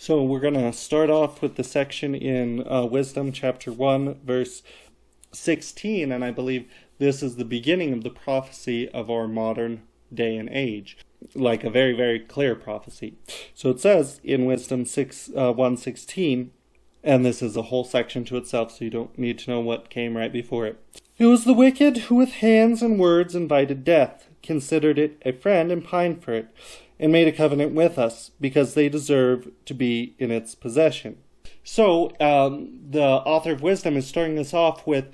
So we're going to start off with the section in Wisdom chapter 1 verse 16, and I believe this is the beginning of the prophecy of our modern day and age, like a very, very clear prophecy. So it says in Wisdom 1:16, and this is a whole section to itself, so you don't need to know what came right before it. It was the wicked who with hands and words invited death, considered it a friend and pined for it, and made a covenant with us, because they deserve to be in its possession. So the author of Wisdom is starting us off with,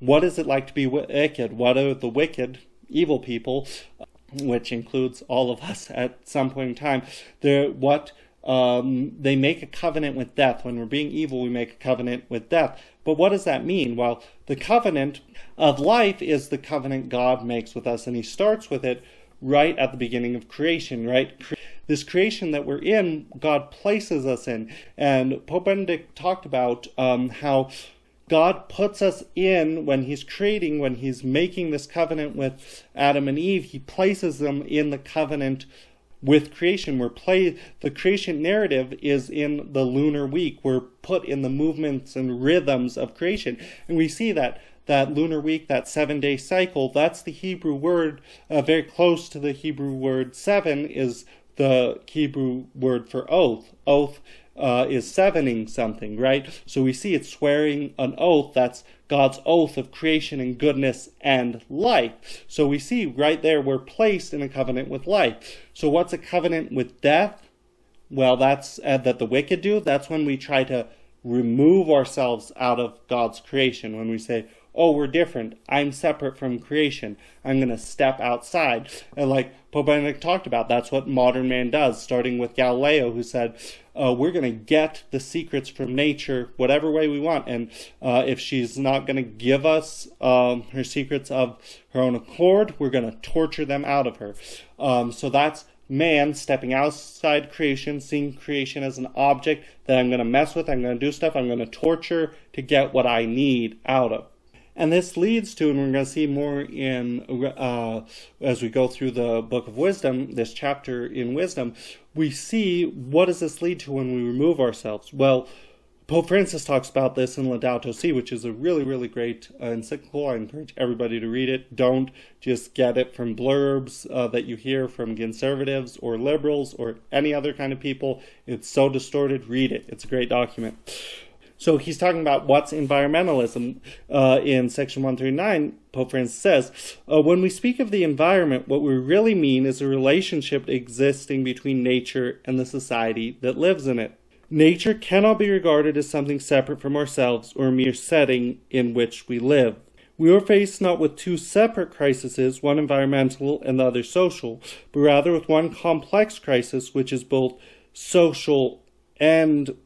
what is it like to be wicked? What are the wicked, evil people, which includes all of us at some point in time? They make a covenant with death. When we're being evil, we make a covenant with death. But what does that mean? Well, the covenant of life is the covenant God makes with us, and he starts with it right at the beginning of creation, right? This creation that we're in, God places us in. And Pope Benedict talked about how God puts us in when he's creating, when he's making this covenant with Adam and Eve, he places them in the covenant with creation. The creation narrative is in the lunar week. We're put in the movements and rhythms of creation. And we see that lunar week, that 7-day cycle, that's the Hebrew word, very close to the Hebrew word 7 is the Hebrew word for oath. Oath is sevening something, right? So we see it swearing an oath. That's God's oath of creation and goodness and life. So we see right there we're placed in a covenant with life. So what's a covenant with death? Well, that's that the wicked do. That's when we try to remove ourselves out of God's creation. When we say, oh, we're different. I'm separate from creation. I'm going to step outside. And like Pope Benedict talked about, that's what modern man does, starting with Galileo, who said, we're going to get the secrets from nature whatever way we want. And if she's not going to give us her secrets of her own accord, we're going to torture them out of her. So that's man stepping outside creation, seeing creation as an object that I'm going to mess with, I'm going to do stuff, I'm going to torture to get what I need out of. And this leads to, and we're going to see more in as we go through the book of Wisdom, this chapter in Wisdom, we see what does this lead to when we remove ourselves. Well, Pope Francis talks about this in Laudato Si, which is a really, really great encyclical. I encourage everybody to read it. Don't just get it from blurbs that you hear from conservatives or liberals or any other kind of people. It's so distorted. Read it. It's a great document. So he's talking about what's environmentalism. In section 139, Pope Francis says, when we speak of the environment, what we really mean is a relationship existing between nature and the society that lives in it. Nature cannot be regarded as something separate from ourselves or a mere setting in which we live. We are faced not with two separate crises, one environmental and the other social, but rather with one complex crisis which is both social and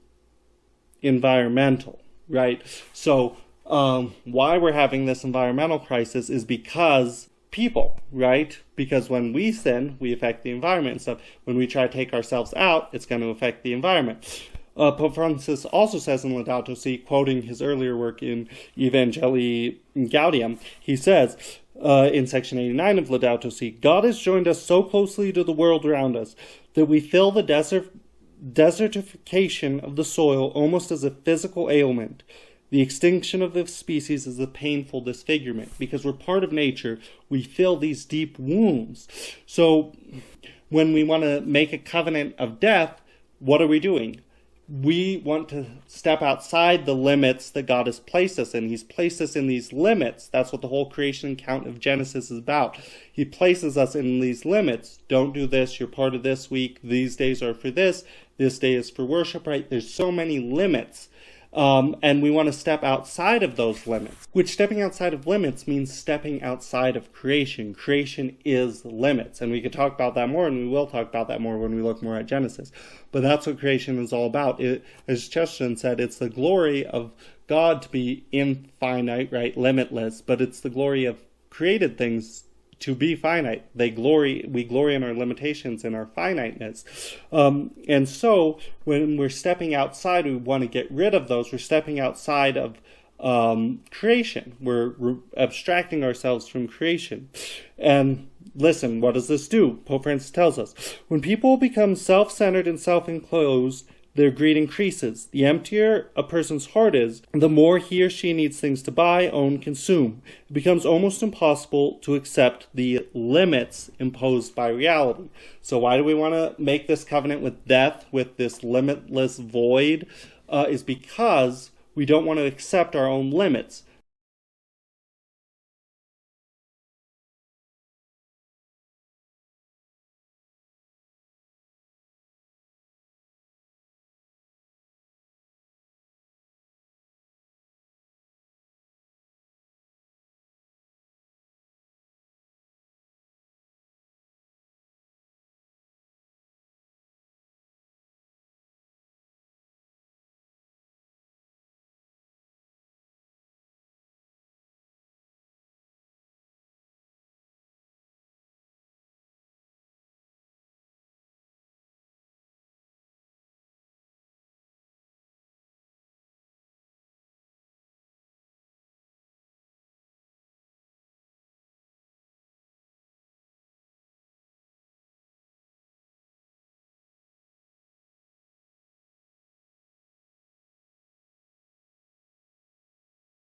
environmental, right? So why we're having this environmental crisis is because people, right? Because when we sin, we affect the environment and stuff. When we try to take ourselves out, it's going to affect the environment. Pope Francis also says in Laudato Si, quoting his earlier work in Evangelii Gaudium, he says in section 89 of Laudato Si, God has joined us so closely to the world around us that we feel the desertification of the soil almost as a physical ailment. The extinction of the species is a painful disfigurement. Because we're part of nature, we feel these deep wounds. So when we want to make a covenant of death, what are we doing? We want to step outside the limits that God has placed us in. He's placed us in these limits. That's what the whole creation account of Genesis is about. He places us in these limits. Don't do this. You're part of this week. These days are for this. This day is for worship, right? There's so many limits. And we want to step outside of those limits, which stepping outside of limits means stepping outside of creation. Creation is limits. And we could talk about that more, and we will talk about that more when we look more at Genesis. But that's what creation is all about. As Chesterton said, it's the glory of God to be infinite, right? Limitless. But it's the glory of created things to be finite. We glory in our limitations and our finiteness. And so when we're stepping outside, we want to get rid of those. We're stepping outside of creation. We're abstracting ourselves from creation. And listen, what does this do? Pope Francis tells us, when people become self-centered and self-enclosed, their greed increases. The emptier a person's heart is, the more he or she needs things to buy, own, consume. It becomes almost impossible to accept the limits imposed by reality. So why do we want to make this covenant with death, with this limitless void? Is because we don't want to accept our own limits.